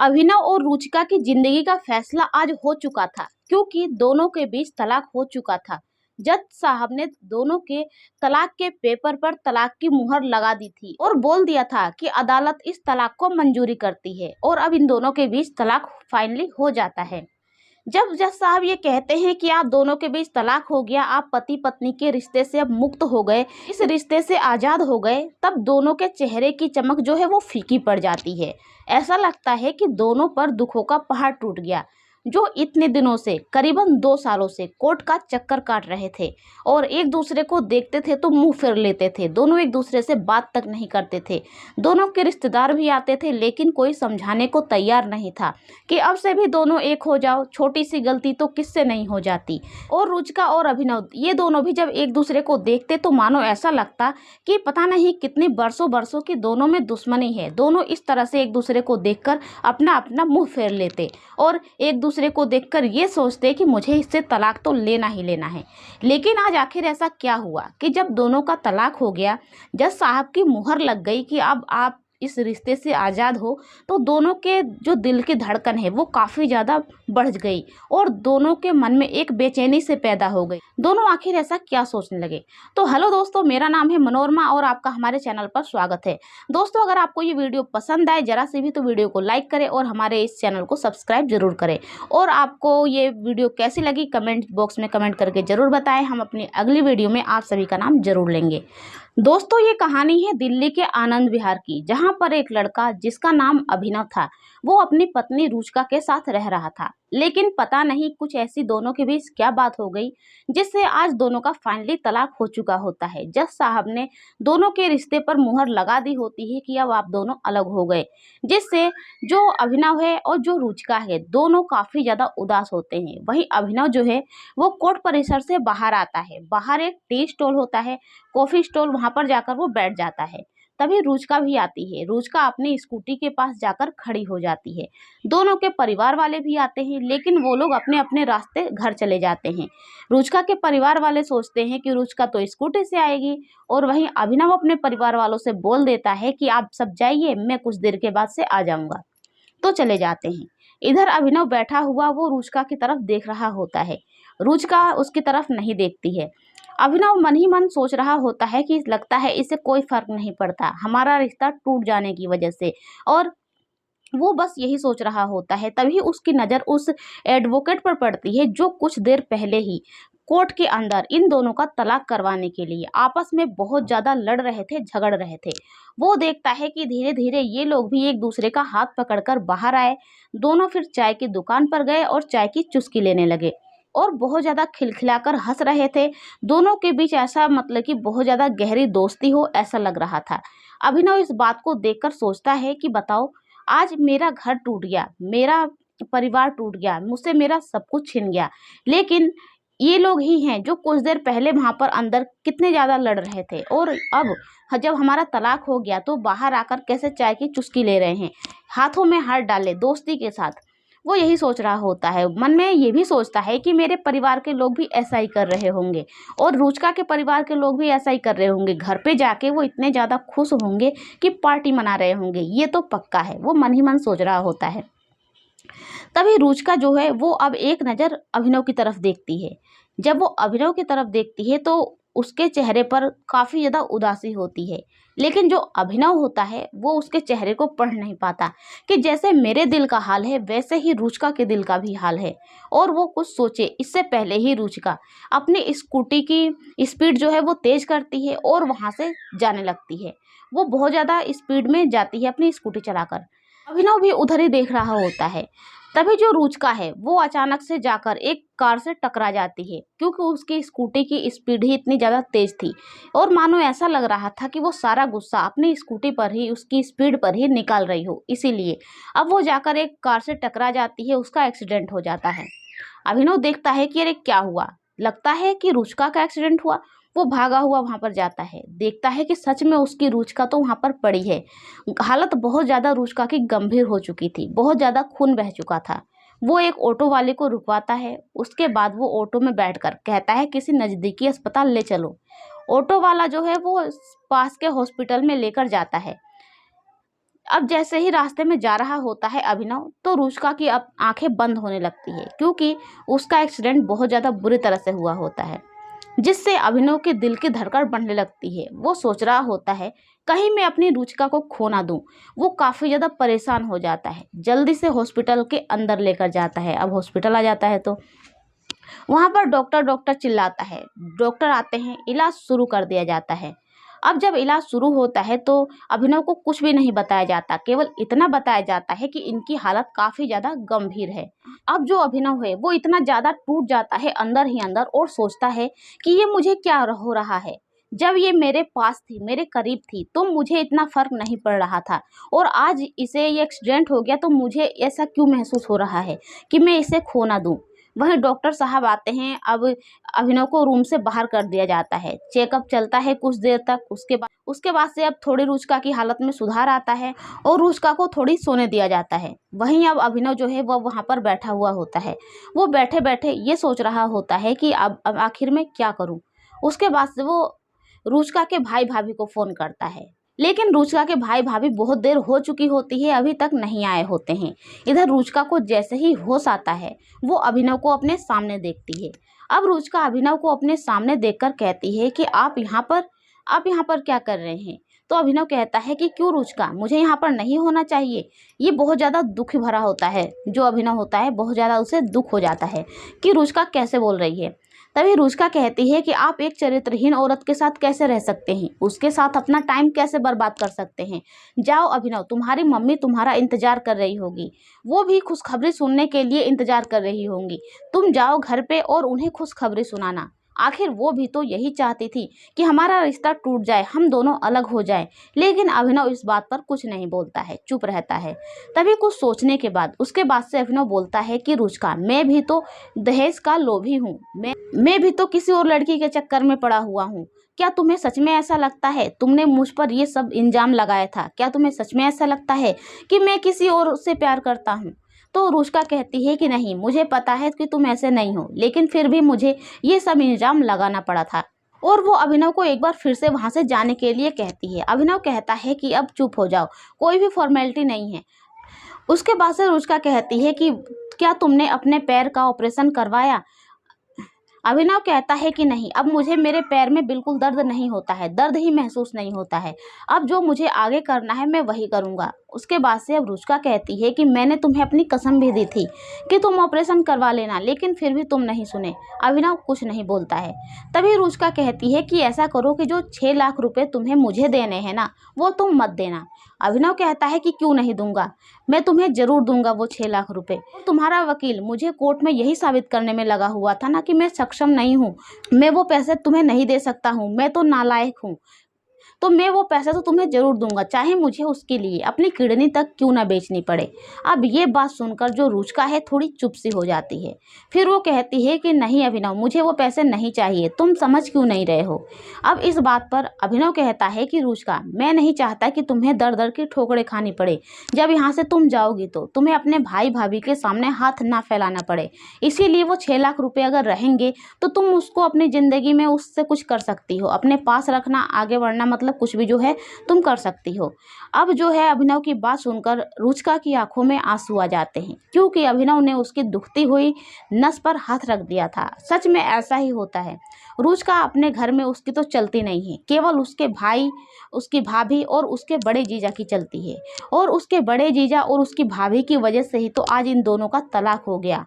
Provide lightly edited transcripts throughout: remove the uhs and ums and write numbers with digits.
अभिनव और रुचिका की जिंदगी का फैसला आज हो चुका था, क्योंकि दोनों के बीच तलाक हो चुका था। जज साहब ने दोनों के तलाक के पेपर पर तलाक की मुहर लगा दी थी और बोल दिया था कि अदालत इस तलाक को मंजूरी करती है और अब इन दोनों के बीच तलाक फाइनली हो जाता है। जब जज साहब ये कहते हैं कि आप दोनों के बीच तलाक हो गया, आप पति पत्नी के रिश्ते से अब मुक्त हो गए, इस रिश्ते से आज़ाद हो गए, तब दोनों के चेहरे की चमक जो है वो फीकी पड़ जाती है। ऐसा लगता है कि दोनों पर दुखों का पहाड़ टूट गया, जो इतने दिनों से करीबन 2 सालों से कोर्ट का चक्कर काट रहे थे और एक दूसरे को देखते थे तो मुंह फेर लेते थे। दोनों एक दूसरे से बात तक नहीं करते थे। दोनों के रिश्तेदार भी आते थे, लेकिन कोई समझाने को तैयार नहीं था कि अब से भी दोनों एक हो जाओ, छोटी सी गलती तो किससे नहीं हो जाती। और रुचिका और अभिनव ये दोनों भी जब एक दूसरे को देखते तो मानो ऐसा लगता कि पता नहीं कितनी बरसों बरसों की दोनों में दुश्मनी है। दोनों इस तरह से एक दूसरे को देखकर अपना अपना मुंह फेर लेते और एक दूसरे को देखकर ये सोचते कि मुझे इससे तलाक तो लेना ही लेना है। लेकिन आज आखिर ऐसा क्या हुआ कि जब दोनों का तलाक हो गया, जज साहब की मुहर लग गई कि अब आप इस रिश्ते से आज़ाद हो, तो दोनों के जो दिल की धड़कन है वो काफ़ी ज़्यादा बढ़ गई और दोनों के मन में एक बेचैनी से पैदा हो गई। दोनों आखिर ऐसा क्या सोचने लगे। तो हेलो दोस्तों, मेरा नाम है मनोरमा और आपका हमारे चैनल पर स्वागत है। दोस्तों, अगर आपको ये वीडियो पसंद आए जरा से भी तो वीडियो को लाइक करें और हमारे इस चैनल को सब्सक्राइब जरूर करें। और आपको ये वीडियो कैसी लगी कमेंट बॉक्स में कमेंट करके ज़रूर बताएं। हम अपनी अगली वीडियो में आप सभी का नाम जरूर लेंगे। दोस्तों, ये कहानी है दिल्ली के आनंद विहार की, जहां पर एक लड़का जिसका नाम अभिनव था वो अपनी पत्नी रुचिका के साथ रह रहा था। लेकिन पता नहीं कुछ ऐसी दोनों के बीच क्या बात हो गई जिससे आज दोनों का फाइनली तलाक हो चुका होता है। जज साहब ने दोनों के रिश्ते पर मुहर लगा दी होती है कि अब आप दोनों अलग हो गए, जिससे जो अभिनव है और जो रुचिका है दोनों काफी ज्यादा उदास होते हैं। वहीं अभिनव जो है वो कोर्ट परिसर से बाहर आता है। बाहर एक टी स्टॉल होता है, कॉफी स्टॉल, वहां पर जाकर वो बैठ जाता है। तभी रुचिका भी आती है। रुचिका अपनी स्कूटी के पास जाकर खड़ी हो जाती है। दोनों के परिवार वाले भी आते हैं, लेकिन वो लोग अपने अपने रास्ते घर चले जाते हैं। रुचिका के परिवार वाले सोचते हैं कि रुचिका तो स्कूटी से आएगी, और वहीं अभिनव अपने परिवार वालों से बोल देता है कि आप सब जाइए, मैं कुछ देर के बाद से आ जाऊंगा। तो चले जाते हैं। इधर अभिनव बैठा हुआ वो रुचिका की तरफ देख रहा होता है। रुचिका उसकी तरफ नहीं देखती है। अभिनव मन ही मन सोच रहा होता है कि लगता है इसे कोई फर्क नहीं पड़ता हमारा रिश्ता टूट जाने की वजह से, और वो बस यही सोच रहा होता है। तभी उसकी नज़र उस एडवोकेट पर पड़ती है जो कुछ देर पहले ही कोर्ट के अंदर इन दोनों का तलाक करवाने के लिए आपस में बहुत ज़्यादा लड़ रहे थे, झगड़ रहे थे। वो देखता है कि धीरे धीरे ये लोग भी एक दूसरे का हाथ पकड़कर बाहर आए। दोनों फिर चाय की दुकान पर गए और चाय की चुस्की लेने लगे और बहुत ज़्यादा खिलखिलाकर हंस रहे थे। दोनों के बीच ऐसा मतलब कि बहुत ज़्यादा गहरी दोस्ती हो ऐसा लग रहा था। अभिनव इस बात को देखकर सोचता है कि बताओ, आज मेरा घर टूट गया, मेरा परिवार टूट गया, मुझसे मेरा सब कुछ छिन गया, लेकिन ये लोग ही हैं जो कुछ देर पहले वहां पर अंदर कितने ज्यादा लड़ रहे थे, और अब जब हमारा तलाक हो गया तो बाहर आकर कैसे चाय की चुस्की ले रहे हैं, हाथों में हाथ डाले दोस्ती के साथ। वो यही सोच रहा होता है। मन में ये भी सोचता है कि मेरे परिवार के लोग भी ऐसा ही कर रहे होंगे और रुचिका के परिवार के लोग भी ऐसा ही कर रहे होंगे। घर पे जाके वो इतने ज़्यादा खुश होंगे कि पार्टी मना रहे होंगे, ये तो पक्का है। वो मन ही मन सोच रहा होता है। तभी रुचिका जो है वो अब एक नज़र अभिनव की तरफ देखती है। जब वो अभिनव की तरफ देखती है तो उसके चेहरे पर काफ़ी ज़्यादा उदासी होती है, लेकिन जो अभिनव होता है वो उसके चेहरे को पढ़ नहीं पाता कि जैसे मेरे दिल का हाल है वैसे ही रुचिका के दिल का भी हाल है। और वो कुछ सोचे इससे पहले ही रुचिका अपनी स्कूटी की स्पीड जो है वो तेज़ करती है और वहाँ से जाने लगती है। वो बहुत ज़्यादा स्पीड में जाती है अपनी स्कूटी चलाकर। अभिनव भी उधर ही देख रहा होता है। तभी जो रुचिका है वो अचानक से जाकर एक कार से टकरा जाती है, क्योंकि उसकी स्कूटी की स्पीड ही इतनी ज़्यादा तेज थी और मानो ऐसा लग रहा था कि वो सारा गुस्सा अपनी स्कूटी पर ही, उसकी स्पीड पर ही निकाल रही हो। इसीलिए अब वो जाकर एक कार से टकरा जाती है, उसका एक्सीडेंट हो जाता है। अभिनव देखता है कि अरे क्या हुआ, लगता है कि रुचिका का एक्सीडेंट हुआ। वो भागा हुआ वहां पर जाता है, देखता है कि सच में उसकी रुचिका तो वहां पर पड़ी है। हालत बहुत ज़्यादा रुचिका की गंभीर हो चुकी थी, बहुत ज़्यादा खून बह चुका था। वो एक ऑटो वाले को रुकवाता है। उसके बाद वो ऑटो में बैठकर कहता है किसी नज़दीकी अस्पताल ले चलो। ऑटो वाला जो है वो पास के हॉस्पिटल में लेकर जाता है। अब जैसे ही रास्ते में जा रहा होता है अभिनव, तो रुचिका की अब आंखें बंद होने लगती है, क्योंकि उसका एक्सीडेंट बहुत ज़्यादा बुरी तरह से हुआ होता है, जिससे अभिनव के दिल की धड़कन बढ़ने लगती है। वो सोच रहा होता है कहीं मैं अपनी रुचिका को खो ना दूं। वो काफ़ी ज़्यादा परेशान हो जाता है, जल्दी से हॉस्पिटल के अंदर लेकर जाता है। अब हॉस्पिटल आ जाता है तो वहाँ पर डॉक्टर डॉक्टर चिल्लाता है। डॉक्टर आते हैं, इलाज शुरू कर दिया जाता है। अब जब इलाज शुरू होता है तो अभिनव को कुछ भी नहीं बताया जाता, केवल इतना बताया जाता है कि इनकी हालत काफ़ी ज़्यादा गंभीर है। अब जो अभिनव है वो इतना ज़्यादा टूट जाता है अंदर ही अंदर, और सोचता है कि ये मुझे क्या हो रहा है। जब ये मेरे पास थी, मेरे करीब थी, तो मुझे इतना फर्क नहीं पड़ रहा था, और आज इसे ये एक्सीडेंट हो गया तो मुझे ऐसा क्यों महसूस हो रहा है कि मैं इसे खो ना दूं। वहीं डॉक्टर साहब आते हैं। अब अभिनव को रूम से बाहर कर दिया जाता है। चेकअप चलता है कुछ देर तक। उसके बाद से अब थोड़ी रुचिका की हालत में सुधार आता है, और रुचिका को थोड़ी सोने दिया जाता है। वहीं अब अभिनव जो है वह वहाँ पर बैठा हुआ होता है। वो बैठे बैठे ये सोच रहा होता है कि अब आखिर में क्या करूँ। उसके बाद से वो रुचिका के भाई भाभी को फ़ोन करता है, लेकिन रुचिका के भाई भाभी बहुत देर हो चुकी होती है, अभी तक नहीं आए होते हैं। इधर रुचिका को जैसे ही होश आता है, वो अभिनव को अपने सामने देखती है। अब रुचिका अभिनव को अपने सामने देखकर कहती है कि आप यहाँ पर क्या कर रहे हैं। तो अभिनव कहता है कि क्यों रुचिका, मुझे यहाँ पर नहीं होना चाहिए। ये बहुत ज़्यादा दुख भरा होता है। जो अभिनव होता है बहुत ज़्यादा उसे दुख हो जाता है कि रुचिका कैसे बोल रही है। तभी रुचिका कहती है कि आप एक चरित्रहीन औरत के साथ कैसे रह सकते हैं, उसके साथ अपना टाइम कैसे बर्बाद कर सकते हैं। जाओ अभिनव, तुम्हारी मम्मी तुम्हारा इंतजार कर रही होगी, वो भी खुशखबरी सुनने के लिए इंतजार कर रही होंगी। तुम जाओ घर पे और उन्हें खुशखबरी सुनाना। आखिर वो भी तो यही चाहती थी कि हमारा रिश्ता टूट जाए, हम दोनों अलग हो जाएं। लेकिन अभिनव इस बात पर कुछ नहीं बोलता है, चुप रहता है। तभी कुछ सोचने के बाद उसके बाद से अभिनव बोलता है कि रुचिका, मैं भी तो दहेज का लोभी हूँ। मैं भी तो किसी और लड़की के चक्कर में पड़ा हुआ हूँ। क्या तुम्हें सच में ऐसा लगता है? तुमने मुझ पर ये सब इल्जाम लगाया था, क्या तुम्हें सच में ऐसा लगता है कि मैं किसी और से प्यार करता हूँ? तो रुचिका कहती है कि नहीं, मुझे पता है कि तुम ऐसे नहीं हो, लेकिन फिर भी मुझे ये सब इल्जाम लगाना पड़ा था। और वो अभिनव को एक बार फिर से वहां से जाने के लिए कहती है। अभिनव कहता है कि अब चुप हो जाओ, कोई भी फॉर्मेलिटी नहीं है। उसके बाद से रुचिका कहती है कि क्या तुमने अपने पैर का ऑपरेशन करवाया? अभिनव कहता है कि नहीं, अब मुझे मेरे पैर में बिल्कुल दर्द नहीं होता है, दर्द ही महसूस नहीं होता है। अब जो मुझे आगे करना है मैं वही करूँगा। उसके बाद से अब रुचिका कहती है कि मैंने तुम्हें अपनी कसम भी दी थी कि तुम ऑपरेशन करवा लेना, लेकिन फिर भी तुम नहीं सुने। अभिनव कुछ नहीं बोलता है। तभी रुचिका कहती है कि ऐसा करो कि जो 6 लाख रुपए तुम्हें मुझे देने हैं ना, वो तुम मत देना। अभिनव कहता है कि क्यों नहीं दूंगा, मैं तुम्हें जरूर दूंगा वो 6 लाख रुपए। तुम्हारा वकील मुझे कोर्ट में यही साबित करने में लगा हुआ था ना कि मैं सक्षम नहीं हूँ, मैं वो पैसे तुम्हें नहीं दे सकता हूँ, मैं तो नालायक हूँ। तो मैं वो पैसा तो तुम्हें जरूर दूंगा, चाहे मुझे उसके लिए अपनी किडनी तक क्यों ना बेचनी पड़े। अब ये बात सुनकर जो रुचिका है थोड़ी चुप सी हो जाती है। फिर वो कहती है कि नहीं अभिनव, मुझे वो पैसे नहीं चाहिए, तुम समझ क्यों नहीं रहे हो। अब इस बात पर अभिनव कहता है कि रुचिका, मैं नहीं चाहता कि तुम्हें दर दर की ठोकरें खानी पड़े। जब यहाँ से तुम जाओगी तो तुम्हें अपने भाई भाभी के सामने हाथ ना फैलाना पड़े, इसीलिए वो 6 लाख रुपए अगर रहेंगे तो तुम उसको अपनी ज़िंदगी में उससे कुछ कर सकती हो, अपने पास रखना, आगे बढ़ना, मतलब कुछ भी जो है तुम कर सकती हो। अब जो है अभिनव की बात सुनकर रुचिका की आंखों में आंसू आ जाते हैं, क्योंकि अभिनव ने उसकी दुखती हुई नस पर हाथ रख दिया था। सच में ऐसा ही होता है। रुचिका अपने घर में उसकी तो चलती नहीं है, केवल उसके भाई, उसकी भाभी और उसके बड़े जीजा की चलती है। और उसके बड़े जीजा और उसकी भाभी की वजह से ही तो आज इन दोनों का तलाक हो गया।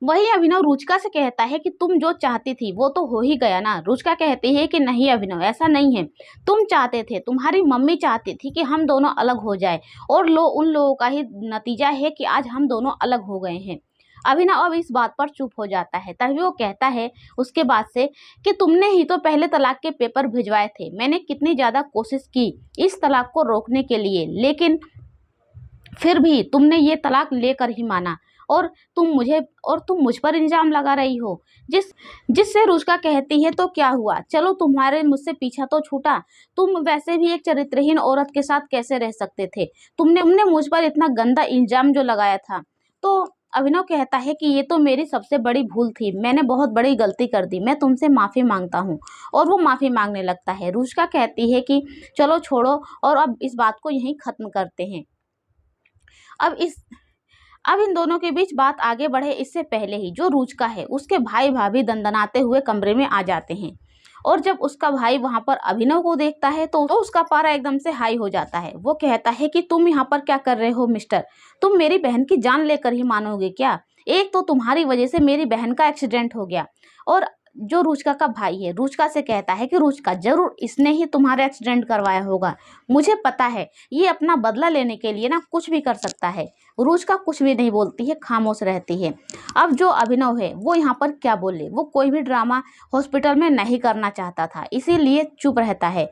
वही अभिनव रुचिका से कहता है कि तुम जो चाहती थी वो तो हो ही गया ना। रुचिका कहती है कि नहीं अभिनव, ऐसा नहीं है, तुम चाहते थे, तुम्हारी मम्मी चाहती थी कि हम दोनों अलग हो जाए, और उन लोगों का ही नतीजा है कि आज हम दोनों अलग हो गए हैं। अभिनव अब इस बात पर चुप हो जाता है। तभी वो कहता है उसके बाद से कि तुमने ही तो पहले तलाक के पेपर भिजवाए थे, मैंने कितनी ज़्यादा कोशिश की इस तलाक को रोकने के लिए, लेकिन फिर भी तुमने ये तलाक लेकर ही माना, और तुम मुझ पर इल्जाम लगा रही हो। जिससे रुचिका कहती है तो क्या हुआ, चलो तुम्हारे मुझसे पीछा तो छूटा, तुम वैसे भी एक चरित्रहीन औरत के साथ कैसे रह सकते थे, तुमने मुझ पर इतना गंदा इल्जाम जो लगाया था, तो अभिनव कहता है कि ये तो मेरी सबसे बड़ी भूल थी, मैंने बहुत बड़ी गलती कर दी, मैं तुमसे माफ़ी मांगता हूँ। और वो माफ़ी मांगने लगता है। रुचिका कहती है कि चलो छोड़ो और अब इस बात को यहीं ख़त्म करते हैं। अब इस अब इन दोनों के बीच बात आगे बढ़े इससे पहले ही जो रुचिका है उसके भाई भाभी दंदनाते हुए कमरे में आ जाते हैं। और जब उसका भाई वहां पर अभिनव को देखता है तो उसका पारा एकदम से हाई हो जाता है। वो कहता है कि तुम यहाँ पर क्या कर रहे हो मिस्टर, तुम मेरी बहन की जान लेकर ही मानोगे क्या? एक तो तुम्हारी वजह से मेरी बहन का एक्सीडेंट हो गया। और जो रुचिका का भाई है रुचिका से कहता है कि रुचिका जरूर इसने ही तुम्हारा एक्सीडेंट करवाया होगा, मुझे पता है ये अपना बदला लेने के लिए ना कुछ भी कर सकता है। रुचिका कुछ भी नहीं बोलती है, खामोश रहती है। अब जो अभिनव है वो यहाँ पर क्या बोले, वो कोई भी ड्रामा हॉस्पिटल में नहीं करना चाहता था, इसीलिए चुप रहता है।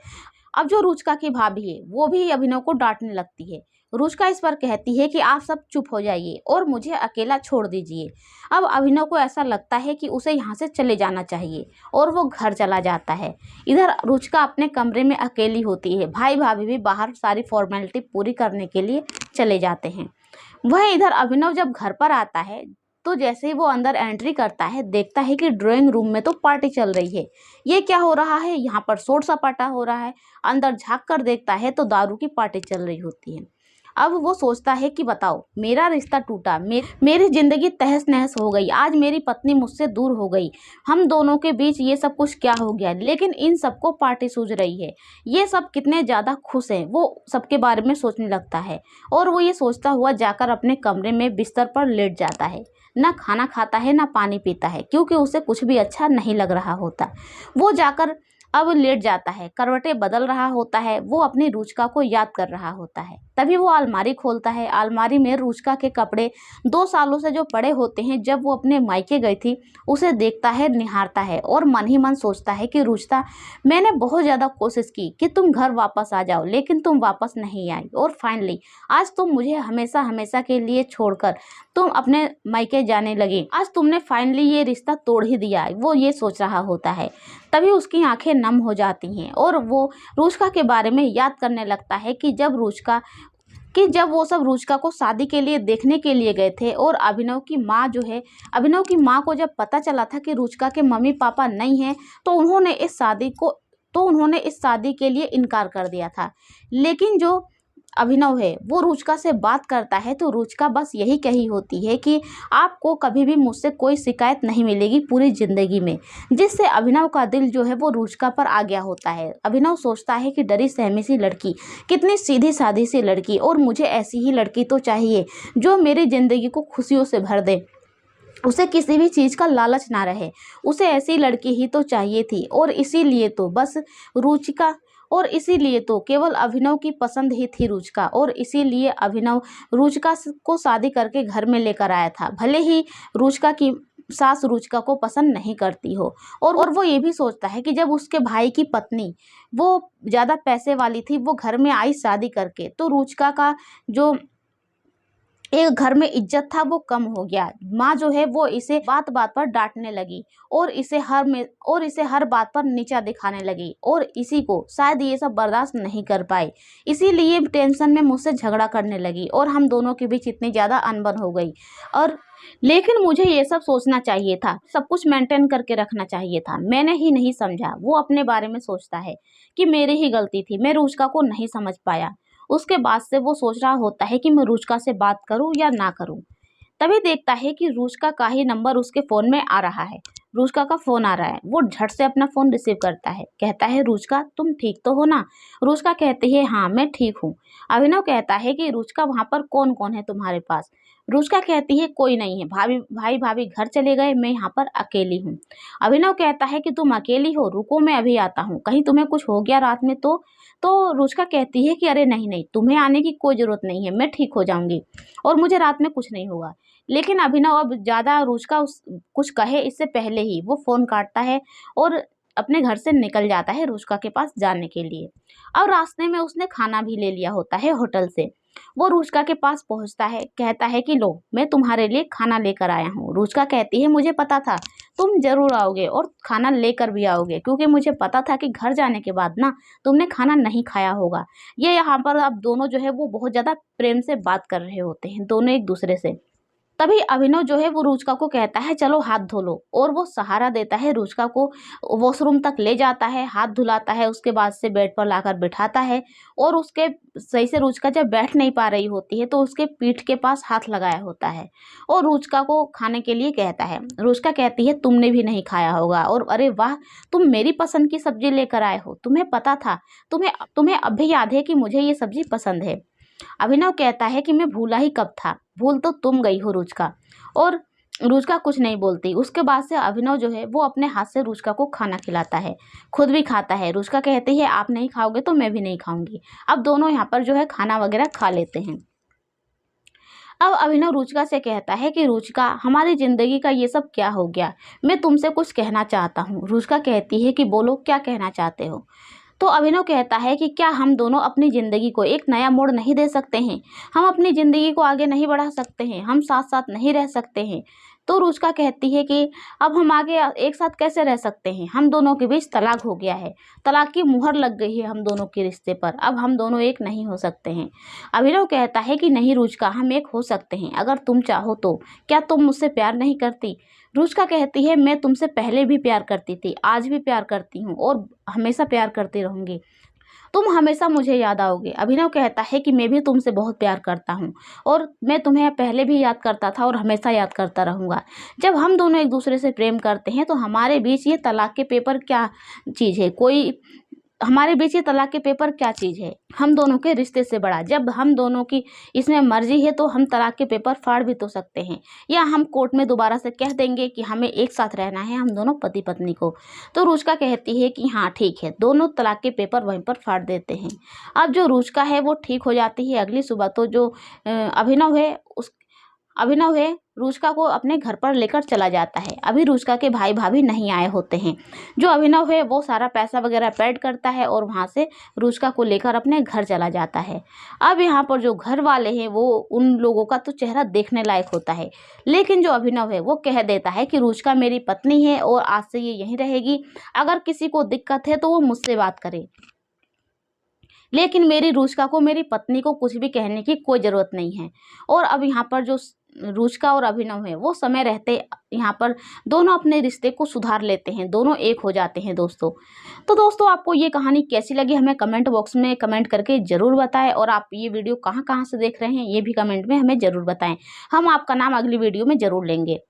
अब जो रुचिका की भाभी है वो भी अभिनव को डांटने लगती है। रुचिका इस पर कहती है कि आप सब चुप हो जाइए और मुझे अकेला छोड़ दीजिए। अब अभिनव को ऐसा लगता है कि उसे यहाँ से चले जाना चाहिए और वो घर चला जाता है। इधर रुचिका अपने कमरे में अकेली होती है। भाई भाभी भी बाहर सारी फॉर्मेलिटी पूरी करने के लिए चले जाते हैं। वह इधर अभिनव जब घर पर आता है तो जैसे ही वो अंदर एंट्री करता है देखता है कि ड्राइंग रूम में तो पार्टी चल रही है। ये क्या हो रहा है, यहाँ पर शोर सपाटा हो रहा है। अंदर झांक कर देखता है तो दारू की पार्टी चल रही होती है। अब वो सोचता है कि बताओ मेरा रिश्ता टूटा, मेरी जिंदगी तहस नहस हो गई, आज मेरी पत्नी मुझसे दूर हो गई, हम दोनों के बीच ये सब कुछ क्या हो गया। लेकिन इन सबको पार्टी सूझ रही है, ये सब कितने ज़्यादा खुश हैं, वो सबके बारे में सोचने लगता है। और वो ये सोचता हुआ जाकर अपने कमरे में बिस्तर पर लेट जाता है। ना खाना खाता है ना पानी पीता है, क्योंकि उसे कुछ भी अच्छा नहीं लग रहा होता। वो जाकर अब लेट जाता है, करवटें बदल रहा होता है। वो अपनी रुचिका को याद कर रहा होता है। तभी वो अलमारी खोलता है। अलमारी में रुचिका के कपड़े 2 सालों से जो पड़े होते हैं, जब वो अपने मायके गई थी, उसे देखता है, निहारता है और मन ही मन सोचता है कि रुचिका, मैंने बहुत ज़्यादा कोशिश की कि तुम घर वापस आ जाओ, लेकिन तुम वापस नहीं आई। और फाइनली आज तुम मुझे हमेशा हमेशा के लिए छोड़कर तुम अपने मायके जाने लगी। आज तुमने फाइनली ये रिश्ता तोड़ ही दिया। वो ये सोच रहा होता है। तभी उसकी आंखें नम हो जाती हैं और वो रुचिका के बारे में याद करने लगता है कि जब वो सब रुचिका को शादी के लिए देखने के लिए गए थे और अभिनव की माँ को जब पता चला था कि रुचिका के मम्मी पापा नहीं हैं, तो उन्होंने इस शादी के लिए इनकार कर दिया था। लेकिन जो अभिनव है वो रुचिका से बात करता है तो रुचिका बस यही कही होती है कि आपको कभी भी मुझसे कोई शिकायत नहीं मिलेगी पूरी ज़िंदगी में, जिससे अभिनव का दिल जो है वो रुचिका पर आ गया होता है। अभिनव सोचता है कि डरी सहमी सी लड़की, कितनी सीधी सादी सी लड़की, और मुझे ऐसी ही लड़की तो चाहिए जो मेरी ज़िंदगी को खुशियों से भर दे, उसे किसी भी चीज़ का लालच ना रहे। उसे ऐसी लड़की ही तो चाहिए थी और इसीलिए तो केवल अभिनव की पसंद ही थी रुचिका, और इसीलिए अभिनव रुचिका को शादी करके घर में लेकर आया था, भले ही रुचिका की सास रुचिका को पसंद नहीं करती हो। और वो ये भी सोचता है कि जब उसके भाई की पत्नी, वो ज़्यादा पैसे वाली थी, वो घर में आई शादी करके, तो रुचिका का जो एक घर में इज्जत था वो कम हो गया। माँ जो है वो इसे बात बात पर डांटने लगी और इसे हर बात पर नीचा दिखाने लगी, और इसी को शायद ये सब बर्दाश्त नहीं कर पाई, इसीलिए टेंशन में मुझसे झगड़ा करने लगी और हम दोनों के बीच इतनी ज़्यादा अनबन हो गई। लेकिन मुझे ये सब सोचना चाहिए था, सब कुछ मेंटेन करके रखना चाहिए था, मैंने ही नहीं समझा। वो अपने बारे में सोचता है कि मेरी ही गलती थी, मैं रुचिका को नहीं समझ पाया। उसके बाद से वो सोच रहा होता है कि मैं रुचिका से बात करूं या ना करूं। तभी देखता है कि रुचिका का ही नंबर उसके फ़ोन में आ रहा है। रुचिका का फ़ोन आ रहा है। वो झट से अपना फ़ोन रिसीव करता है। कहता है, रुचिका तुम ठीक तो हो ना? रुचिका कहती है, हाँ मैं ठीक हूँ। अभिनव कहता है कि रुचिका वहाँ पर कौन कौन है तुम्हारे पास? रुचिका कहती है, कोई नहीं है, भाई भाभी घर चले गए, मैं यहाँ पर अकेली हूँ। अभिनव कहता है कि तुम अकेली हो, रुको मैं अभी आता हूँ, कहीं तुम्हें कुछ हो गया रात में तो रुचिका कहती है कि अरे नहीं नहीं, तुम्हें आने की कोई ज़रूरत नहीं है, मैं ठीक हो जाऊंगी और मुझे रात में कुछ नहीं होगा। लेकिन अभिनव अब ज़्यादा रुचिका कुछ कहे इससे पहले ही वो फ़ोन काटता है और अपने घर से निकल जाता है रुचिका के पास जाने के लिए। और रास्ते में उसने खाना भी ले लिया होता है होटल से। वो रुचिका के पास पहुंचता है, कहता है कि लो मैं तुम्हारे लिए खाना लेकर आया हूँ। रुचिका कहती है, मुझे पता था तुम जरूर आओगे और खाना लेकर भी आओगे, क्योंकि मुझे पता था कि घर जाने के बाद ना तुमने खाना नहीं खाया होगा। ये यहाँ पर अब दोनों जो है वो बहुत ज़्यादा प्रेम से बात कर रहे होते हैं, दोनों एक दूसरे से। तभी अभिनव जो है वो रुचिका को कहता है चलो हाथ धो लो, और वो सहारा देता है रुचिका को, वॉशरूम तक ले जाता है, हाथ धुलाता है, उसके बाद से बेड पर लाकर बिठाता है, और उसके सही से रुचिका जब बैठ नहीं पा रही होती है तो उसके पीठ के पास हाथ लगाया होता है और रुचिका को खाने के लिए कहता है। रुचिका कहती है तुमने भी नहीं खाया होगा, और अरे वाह, तुम मेरी पसंद की सब्जी लेकर आए हो, तुम्हें पता था, तुम्हें तुम्हें अब भी याद है कि मुझे ये सब्जी पसंद है। अभिनव कहता है कि मैं भूला ही कब था, भूल तो तुम गई हो रुचिका। और रुचिका कुछ नहीं बोलती। उसके बाद से अभिनव जो है वो अपने हाथ से रुचिका को खाना खिलाता है, खुद भी खाता है। रुचिका कहती है आप नहीं खाओगे तो मैं भी नहीं खाऊंगी। अब दोनों यहाँ पर जो है खाना वगैरह खा लेते हैं। अब अभिनव रुचिका से कहता है कि रुचिका, हमारी जिंदगी का ये सब क्या हो गया, मैं तुमसे कुछ कहना चाहता हूँ। रुचिका कहती है कि बोलो, क्या कहना चाहते हो। तो अभिनव कहता है कि क्या हम दोनों अपनी ज़िंदगी को एक नया मोड़ नहीं दे सकते हैं, हम अपनी ज़िंदगी को आगे नहीं बढ़ा सकते हैं, हम साथ साथ नहीं रह सकते हैं। तो रुचिका कहती है कि अब हम आगे एक साथ कैसे रह सकते हैं, हम दोनों के बीच तलाक हो गया है, तलाक की मुहर लग गई है हम दोनों के रिश्ते पर, अब हम दोनों एक नहीं हो सकते हैं। अभिनव कहता है कि नहीं रुचिका, हम एक हो सकते हैं अगर तुम चाहो तो। क्या तुम मुझसे प्यार नहीं करती। रुचिका कहती है मैं तुमसे पहले भी प्यार करती थी, आज भी प्यार करती हूँ और हमेशा प्यार करती रहूंगी, तुम हमेशा मुझे याद आओगे। अभिनव कहता है कि मैं भी तुमसे बहुत प्यार करता हूँ और मैं तुम्हें पहले भी याद करता था और हमेशा याद करता रहूँगा। जब हम दोनों एक दूसरे से प्रेम करते हैं तो हमारे बीच ये तलाक के पेपर क्या चीज़ है, हमारे बीच ये तलाक के पेपर क्या चीज़ है, हम दोनों के रिश्ते से बड़ा। जब हम दोनों की इसमें मर्जी है तो हम तलाक के पेपर फाड़ भी तो सकते हैं, या हम कोर्ट में दोबारा से कह देंगे कि हमें एक साथ रहना है, हम दोनों पति पत्नी को। तो रुचिका कहती है कि हाँ ठीक है, दोनों तलाक के पेपर वहीं पर फाड़ देते हैं। अब जो रुचिका है वो ठीक हो जाती है। अगली सुबह तो जो अभिनव है रुचिका को अपने घर पर लेकर चला जाता है। अभी रुचिका के भाई भाभी नहीं आए होते हैं। जो अभिनव है वो सारा पैसा वगैरह पेड करता है और वहाँ से रुचिका को लेकर अपने घर चला जाता है। अब यहाँ पर जो घर वाले हैं वो उन लोगों का तो चेहरा देखने लायक होता है, लेकिन जो अभिनव है वो कह देता है कि रुचिका मेरी पत्नी है और आज से ये यहीं रहेगी, अगर किसी को दिक्कत है तो वो मुझसे बात करे, लेकिन मेरी रुचिका को, मेरी पत्नी को कुछ भी कहने की कोई ज़रूरत नहीं है। और अब यहाँ पर जो रुचिका और अभिनव है वो समय रहते यहाँ पर दोनों अपने रिश्ते को सुधार लेते हैं, दोनों एक हो जाते हैं दोस्तों। तो दोस्तों आपको ये कहानी कैसी लगी हमें कमेंट बॉक्स में कमेंट करके ज़रूर बताएं, और आप ये वीडियो कहाँ कहाँ से देख रहे हैं ये भी कमेंट में हमें ज़रूर बताएं। हम आपका नाम अगली वीडियो में ज़रूर लेंगे।